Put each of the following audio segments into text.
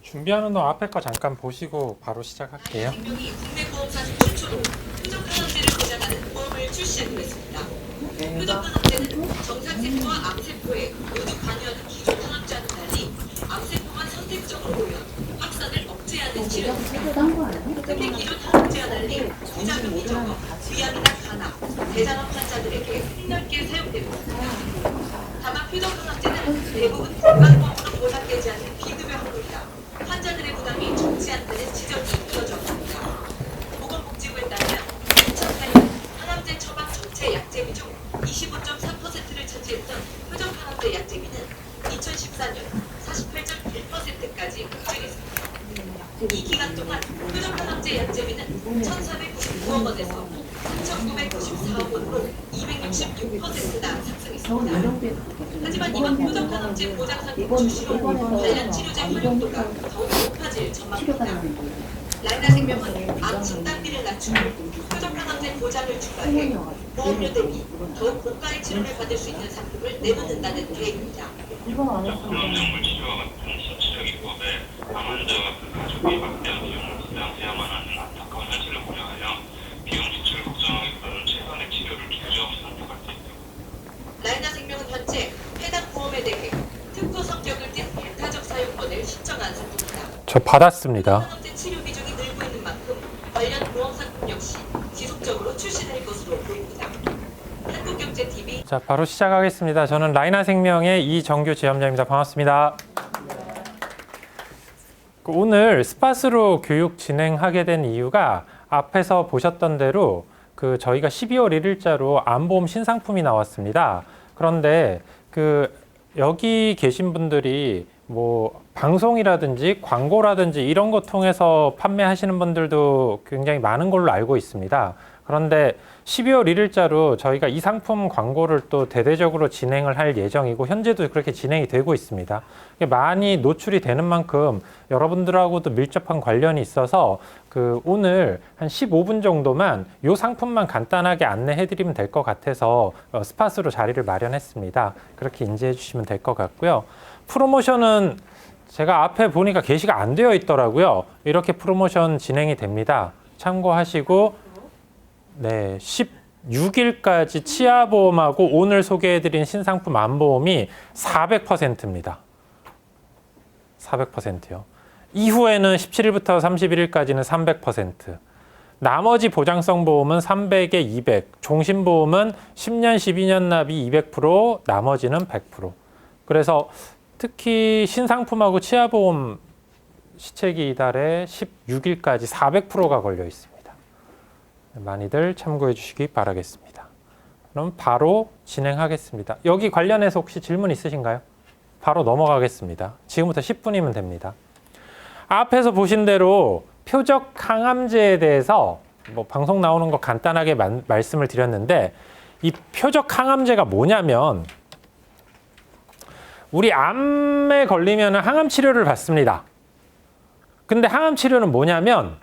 준비하는 동안 앞에 거 잠깐 보시고 바로 시작할게요. 생명이 국내 보험사 최초로 표적항암제를 보장하는 보험을 출시하기로 했습니다. 표적항암제는 정상세포와 암세포에 모두 관여하는 기존 항암제와는 달리 암세포만 선택적으로 보면 확산을 억제하는 치료입니다. 특히 기존 항암제와 달리 부작용이 적어 위암이나 간암, 대장암 환자들에게 폭넓게 사용되고 있습니다. 다만 표적항암제는 대부분 건강보험으로 보장되지 않는 비급여 항목이다. 환자들의 부담이 적지 않다는 지적이 이어졌습니다. 보건복지부에 따르면 2008년 항암제 처방 전체 약제비 중 25.4%를 차지했던 표적항암제 약제비는 2014년 48.1%까지 급증했습니다. 이 기간 동안 표적항암제 약제비는 1,499억 원에서 3,994억 원으로 266%나 상승했습니다. 하지만 이번 표적항암제 보장 상품 출시로 관련 치료제 활용도가 더욱 높아질 전망입니다. 라이나생명은 암 진단비를 낮추고 표적항암제 보장을 추가해 보험료 대비 더욱 고가의 치료를 받을 수 있는 상품을 내놓는다는 계획입니다. 불안정물 치료와 같은 신체적인 법에 암 환자와 그 가족이 막대한 비용을 부담해야만 하는 안타까운 현실을 고려하여 비용 지출을 걱정하기보다는 최선의 치료를 기술적으로 선택할 수 있다. 라이나생명은 현재 해당 보험에 대해 특허 성격을 띤 배타적 사용권을 신청한 상태입니다. 저 받았습니다. 항암제 치료 비중이 늘고 있는 만큼 관련 보험 상품 역시 지속적으로 출시될 것으로 보입니다. 한국경제TV 자, 바로 시작하겠습니다. 저는 라이나생명의 이정규 지점장입니다. 반갑습니다. 오늘 스팟으로 교육 진행하게 된 이유가 앞에서 보셨던 대로 저희가 12월 1일자로 암보험 신상품이 나왔습니다. 그런데 여기 계신 분들이 뭐 방송이라든지 광고라든지 이런 거 통해서 판매하시는 분들도 굉장히 많은 걸로 알고 있습니다. 그런데 12월 1일자로 저희가 이 상품 광고를 또 대대적으로 진행을 할 예정이고 현재도 그렇게 진행이 되고 있습니다. 많이 노출이 되는 만큼 여러분들하고도 밀접한 관련이 있어서 오늘 한 15분 정도만 이 상품만 간단하게 안내해드리면 될 것 같아서 스팟으로 자리를 마련했습니다. 그렇게 인지해 주시면 될 것 같고요. 프로모션은 제가 앞에 보니까 게시가 안 되어 있더라고요. 이렇게 프로모션 진행이 됩니다. 참고하시고 네, 16일까지 치아보험하고 오늘 소개해드린 신상품 암보험이 400%입니다. 400%요. 이후에는 17일부터 31일까지는 300%. 나머지 보장성 보험은 300에 200, 종신보험은 10년, 12년 납이 200%, 나머지는 100%. 그래서 특히 신상품하고 치아보험 시책이 이달에 16일까지 400%가 걸려 있습니다. 많이들 참고해 주시기 바라겠습니다. 그럼 바로 진행하겠습니다. 여기 관련해서 혹시 질문 있으신가요? 바로 넘어가겠습니다. 지금부터 10분이면 됩니다. 앞에서 보신 대로 표적 항암제에 대해서 방송 나오는 거 간단하게 말씀을 드렸는데 이 표적 항암제가 뭐냐면 우리 암에 걸리면 항암 치료를 받습니다. 근데 항암 치료는 뭐냐면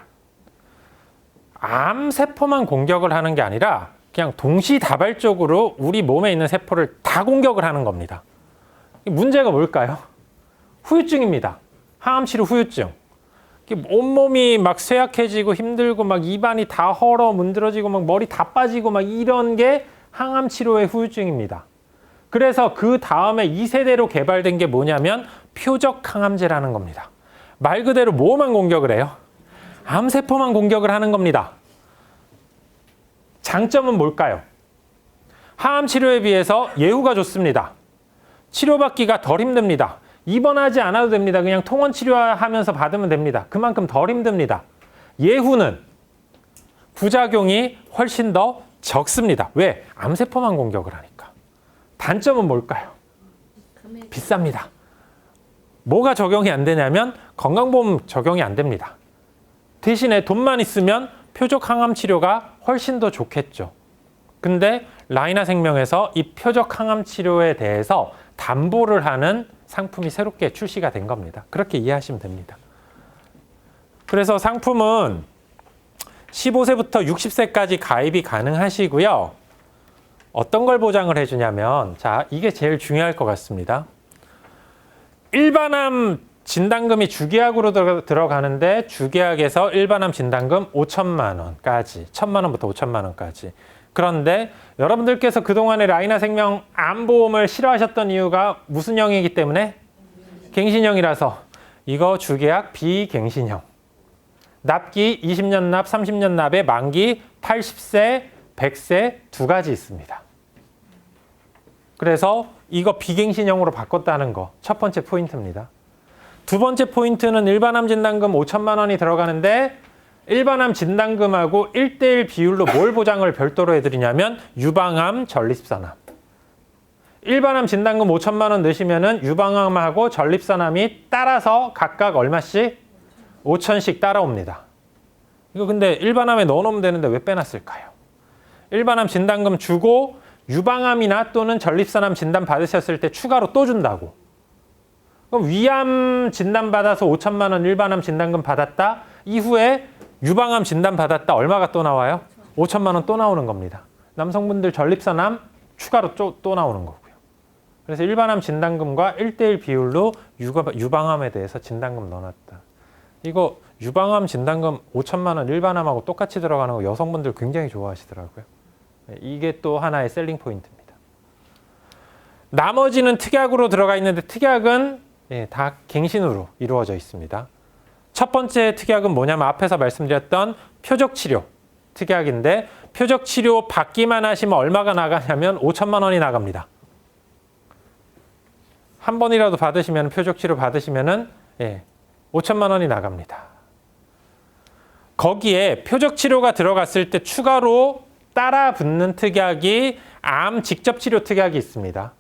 암 세포만 공격을 하는 게 아니라 그냥 동시다발적으로 우리 몸에 있는 세포를 다 공격을 하는 겁니다. 문제가 뭘까요? 후유증입니다. 항암 치료 후유증. 온몸이 막 쇠약해지고 힘들고 막 입안이 다 헐어 문드러지고 막 머리 다 빠지고 막 이런 게 항암 치료의 후유증입니다. 그래서 그 다음에 2세대로 개발된 게 뭐냐면 표적 항암제라는 겁니다. 말 그대로 뭐만 공격을 해요? 암세포만 공격을 하는 겁니다. 장점은 뭘까요? 항암 치료에 비해서 예후가 좋습니다. 치료받기가 덜 힘듭니다. 입원하지 않아도 됩니다. 그냥 통원 치료하면서 받으면 됩니다. 그만큼 덜 힘듭니다. 예후는 부작용이 훨씬 더 적습니다. 왜? 암세포만 공격을 하니까. 단점은 뭘까요? 비쌉니다. 뭐가 적용이 안 되냐면 건강보험 적용이 안 됩니다. 대신에 돈만 있으면 표적 항암 치료가 훨씬 더 좋겠죠. 근데 라이나생명에서 이 표적 항암 치료에 대해서 담보를 하는 상품이 새롭게 출시가 된 겁니다. 그렇게 이해하시면 됩니다. 그래서 상품은 15세부터 60세까지 가입이 가능하시고요. 어떤 걸 보장을 해주냐면, 자, 이게 제일 중요할 것 같습니다. 일반암 진단금이 주계약으로 들어가는데 주계약에서 일반암 진단금 5천만 원까지, 1천만 원부터 5천만 원까지. 그런데 여러분들께서 그동안에 라이나 생명 암보험을 싫어하셨던 이유가 무슨 형이기 때문에? 갱신형이라서. 이거 주계약 비갱신형. 납기 20년 납, 30년 납에 만기 80세, 100세 두 가지 있습니다. 그래서 이거 비갱신형으로 바꿨다는 거 첫 번째 포인트입니다. 두 번째 포인트는 일반암 진단금 5천만 원이 들어가는데 일반암 진단금하고 1대1 비율로 뭘 보장을 별도로 해드리냐면 유방암, 전립선암. 일반암 진단금 5천만 원 넣으시면은 유방암하고 전립선암이 따라서 각각 얼마씩? 5천씩 따라옵니다. 이거 근데 일반암에 넣어놓으면 되는데 왜 빼놨을까요? 일반암 진단금 주고 유방암이나 또는 전립선암 진단 받으셨을 때 추가로 또 준다고. 그럼 위암 진단 받아서 5천만 원 일반암 진단금 받았다. 이후에 유방암 진단 받았다. 얼마가 또 나와요? 5천만 원 또 나오는 겁니다. 남성분들 전립선암 추가로 또 나오는 거고요. 그래서 일반암 진단금과 1대1 비율로 유방암에 대해서 진단금 넣어놨다. 이거 유방암 진단금 5천만 원 일반암하고 똑같이 들어가는 거 여성분들 굉장히 좋아하시더라고요. 이게 또 하나의 셀링 포인트입니다. 나머지는 특약으로 들어가 있는데 특약은 다 갱신으로 이루어져 있습니다. 첫 번째 특약은 뭐냐면 앞에서 말씀드렸던 표적치료 특약인데 표적치료 받기만 하시면 얼마가 나가냐면 5천만 원이 나갑니다. 한 번이라도 받으시면 표적치료 받으시면은 5천만 원이 나갑니다. 거기에 표적치료가 들어갔을 때 추가로 따라 붙는 특약이 암 직접치료 특약이 있습니다.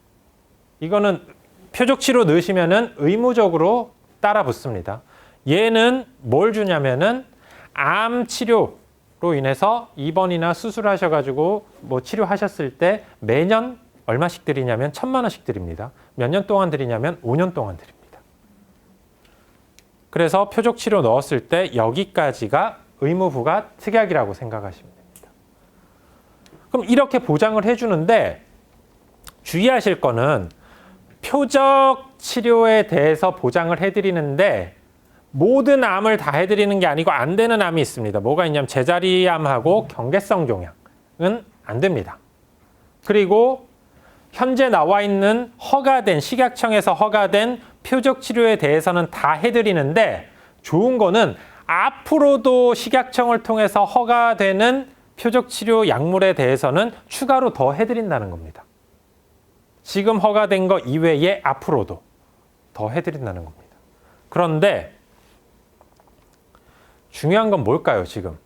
이거는 표적치료 넣으시면은 의무적으로 따라 붙습니다. 얘는 뭘 주냐면은 암 치료로 인해서 입원이나 수술하셔가지고 뭐 치료하셨을 때 매년 얼마씩 드리냐면 1,000만 원씩 드립니다. 몇 년 동안 드리냐면 5년 동안 드립니다. 그래서 표적치료 넣었을 때 여기까지가 의무부가 특약이라고 생각하시면 됩니다. 그럼 이렇게 보장을 해주는데 주의하실 거는 표적 치료에 대해서 보장을 해드리는데 모든 암을 다 해드리는 게 아니고 안 되는 암이 있습니다. 뭐가 있냐면 제자리암하고 경계성 종양은 안 됩니다. 그리고 현재 나와 있는 허가된 식약청에서 허가된 표적 치료에 대해서는 다 해드리는데 좋은 거는 앞으로도 식약청을 통해서 허가되는 표적 치료 약물에 대해서는 추가로 더 해드린다는 겁니다. 지금 허가된 거 이외에 앞으로도 더 해드린다는 겁니다. 그런데 중요한 건 뭘까요, 지금?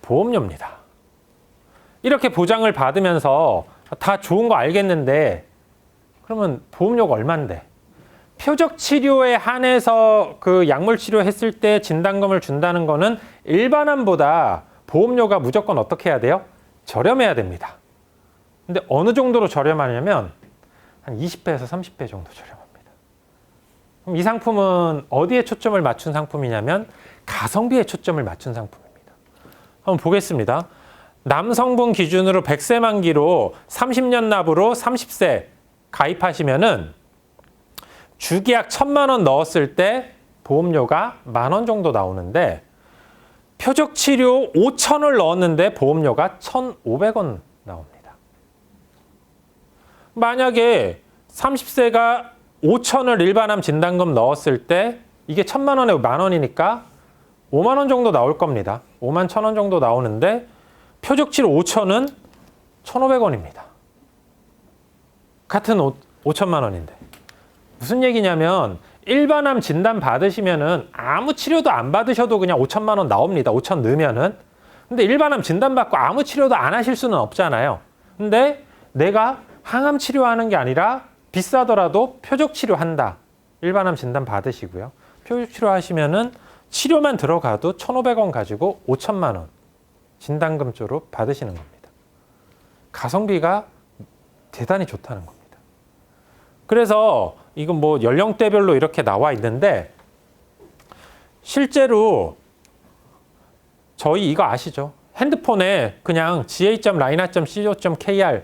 보험료입니다. 이렇게 보장을 받으면서 다 좋은 거 알겠는데 그러면 보험료가 얼만데? 표적 치료에 한해서 그 약물 치료했을 때 진단금을 준다는 거는 일반암보다 보험료가 무조건 어떻게 해야 돼요? 저렴해야 됩니다. 근데 어느 정도로 저렴하냐면 한 20배에서 30배 정도 저렴합니다. 그럼 이 상품은 어디에 초점을 맞춘 상품이냐면 가성비에 초점을 맞춘 상품입니다. 한번 보겠습니다. 남성분 기준으로 100세 만기로 30년 납으로 30세 가입하시면은 주계약 1,000만 원 넣었을 때 보험료가 10,000원 정도 나오는데 표적 치료 5,000을 넣었는데 보험료가 1,500원 나옵니다. 만약에 30세가 5,000을 일반암 진단금 넣었을 때 이게 1,000만 원에 10,000원이니까 5만 원 정도 나올 겁니다. 5만 1,000원 정도 나오는데 표적 치료 5,000은 1,500원입니다. 같은 5천만 원인데. 무슨 얘기냐면 일반암 진단 받으시면은 아무 치료도 안 받으셔도 그냥 5천만 원 나옵니다. 5천 넣으면은. 근데 일반암 진단 받고 아무 치료도 안 하실 수는 없잖아요. 근데 내가 항암 치료하는 게 아니라 비싸더라도 표적 치료한다. 일반암 진단 받으시고요. 표적 치료하시면은 치료만 들어가도 1,500원 가지고 5천만 원 진단금 쪽으로 받으시는 겁니다. 가성비가 대단히 좋다는 겁니다. 그래서 이건 뭐 연령대별로 이렇게 나와 있는데 실제로 저희 이거 아시죠? 핸드폰에 그냥 ga.라이나.co.kr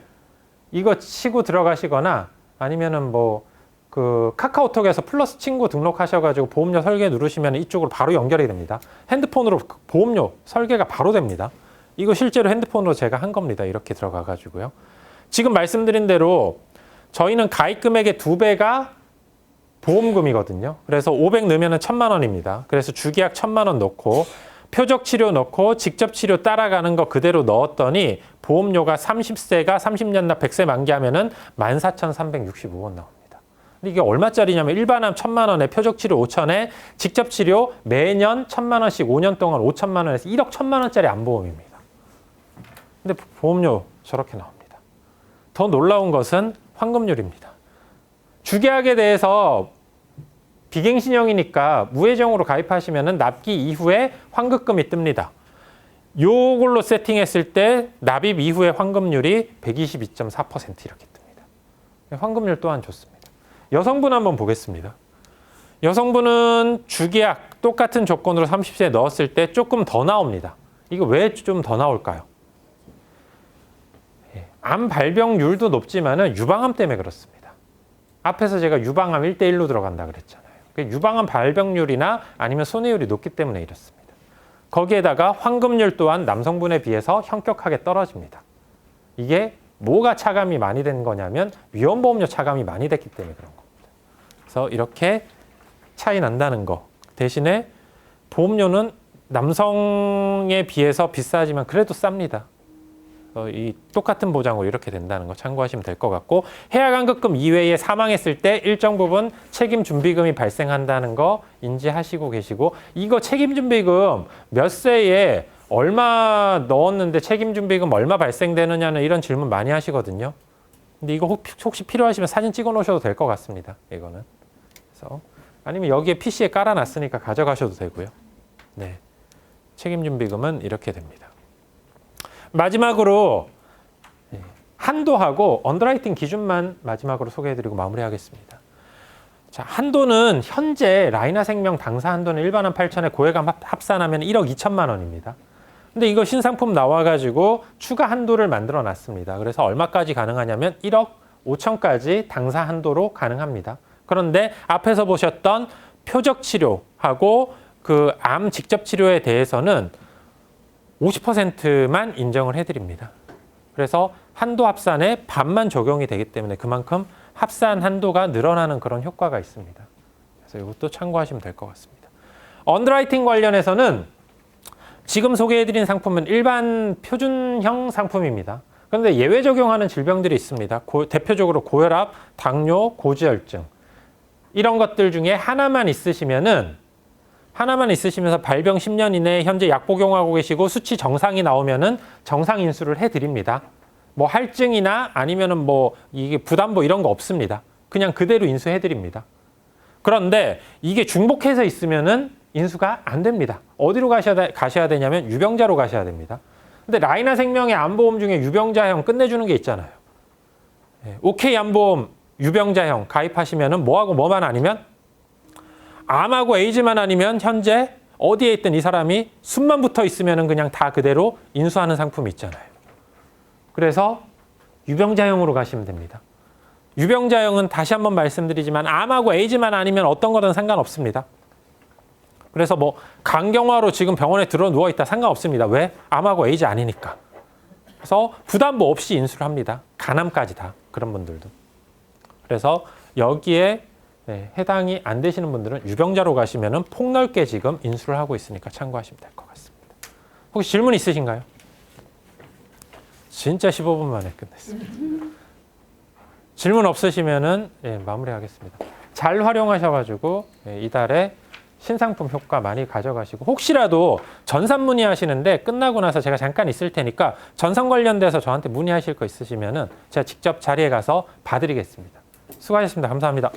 이거 치고 들어가시거나 아니면은 뭐 그 카카오톡에서 플러스 친구 등록하셔가지고 보험료 설계 누르시면 이쪽으로 바로 연결이 됩니다. 핸드폰으로 보험료 설계가 바로 됩니다. 이거 실제로 핸드폰으로 제가 한 겁니다. 이렇게 들어가가지고요. 지금 말씀드린 대로 저희는 가입 금액의 2배가 보험금이거든요. 그래서 500 넣으면 1,000만 원입니다. 그래서 주계약 1,000만 원 넣고 표적 치료 넣고 직접 치료 따라가는 거 그대로 넣었더니 보험료가 30세가 30년 납 100세 만기하면은 14,365원 나옵니다. 근데 이게 얼마짜리냐면 일반암 1,000만 원에 표적 치료 5천에 직접 치료 매년 1,000만 원씩 5년 동안 5천만 원에서 1억 1,000만 원짜리 암보험입니다. 근데 보험료 저렇게 나옵니다. 더 놀라운 것은 환급률입니다. 주계약에 대해서 비갱신형이니까 무해정으로 가입하시면 납기 이후에 환급금이 뜹니다. 요걸로 세팅했을 때 납입 이후에 환급률이 122.4% 이렇게 뜹니다. 환급률 또한 좋습니다. 여성분 한번 보겠습니다. 여성분은 주계약 똑같은 조건으로 30세에 넣었을 때 조금 더 나옵니다. 이거 왜 좀 더 나올까요? 암 발병률도 높지만은 유방암 때문에 그렇습니다. 앞에서 제가 유방암 1대1로 들어간다 그랬잖아요. 유방암 발병률이나 아니면 손해율이 높기 때문에 이렇습니다. 거기에다가 환급률 또한 남성분에 비해서 현격하게 떨어집니다. 이게 뭐가 차감이 많이 된 거냐면 위험보험료 차감이 많이 됐기 때문에 그런 겁니다. 그래서 이렇게 차이 난다는 거. 대신에 보험료는 남성에 비해서 비싸지만 그래도 쌉니다. 이 똑같은 보장으로 이렇게 된다는 거 참고하시면 될 것 같고, 해약환급금 이외에 사망했을 때 일정 부분 책임준비금이 발생한다는 거 인지하시고 계시고, 이거 책임준비금 몇 세에 얼마 넣었는데 책임준비금 얼마 발생되느냐는 이런 질문 많이 하시거든요. 근데 이거 혹시 필요하시면 사진 찍어 놓으셔도 될 것 같습니다. 이거는. 그래서 아니면 여기에 PC에 깔아놨으니까 가져가셔도 되고요. 네, 책임준비금은 이렇게 됩니다. 마지막으로 한도하고 언더라이팅 기준만 마지막으로 소개해드리고 마무리하겠습니다. 자, 한도는 현재 라이나생명 당사 한도는 일반암 8천에 고액암 합산하면 1억 2천만 원입니다. 근데 이거 신상품 나와가지고 추가 한도를 만들어 놨습니다. 그래서 얼마까지 가능하냐면 1억 5천까지 당사 한도로 가능합니다. 그런데 앞에서 보셨던 표적 치료하고 그 암 직접 치료에 대해서는 50%만 인정을 해드립니다. 그래서 한도 합산에 반만 적용이 되기 때문에 그만큼 합산 한도가 늘어나는 그런 효과가 있습니다. 그래서 이것도 참고하시면 될 것 같습니다. 언더라이팅 관련해서는 지금 소개해드린 상품은 일반 표준형 상품입니다. 그런데 예외 적용하는 질병들이 있습니다. 대표적으로 고혈압, 당뇨, 고지혈증 이런 것들 중에 하나만 있으시면서 발병 10년 이내에 현재 약 복용하고 계시고 수치 정상이 나오면은 정상 인수를 해드립니다. 뭐 할증이나 아니면은 뭐 이게 부담보 이런 거 없습니다. 그냥 그대로 인수해드립니다. 그런데 이게 중복해서 있으면은 인수가 안 됩니다. 어디로 가셔야 되냐면 유병자로 가셔야 됩니다. 근데 라이나생명의 암보험 중에 유병자형 끝내주는 게 있잖아요. OK 암보험 유병자형 가입하시면은 뭐하고 뭐만 아니면 암하고 에이즈만 아니면 현재 어디에 있든 이 사람이 숨만 붙어 있으면 그냥 다 그대로 인수하는 상품이 있잖아요. 그래서 유병자형으로 가시면 됩니다. 유병자형은 다시 한번 말씀드리지만 암하고 에이즈만 아니면 어떤 거든 상관없습니다. 그래서 뭐 간경화로 지금 병원에 들어 누워 있다 상관없습니다. 왜? 암하고 에이즈 아니니까. 그래서 부담보 없이 인수를 합니다. 간암까지 다 그런 분들도. 그래서 여기에 해당이 안 되시는 분들은 유병자로 가시면은 폭넓게 지금 인수를 하고 있으니까 참고하시면 될 것 같습니다. 혹시 질문 있으신가요? 진짜 15분 만에 끝냈습니다. 질문 없으시면은 마무리하겠습니다. 잘 활용하셔가지고 이달에 신상품 효과 많이 가져가시고, 혹시라도 전산 문의하시는데 끝나고 나서 제가 잠깐 있을 테니까 전산 관련돼서 저한테 문의하실 거 있으시면은 제가 직접 자리에 가서 봐드리겠습니다. 수고하셨습니다. 감사합니다.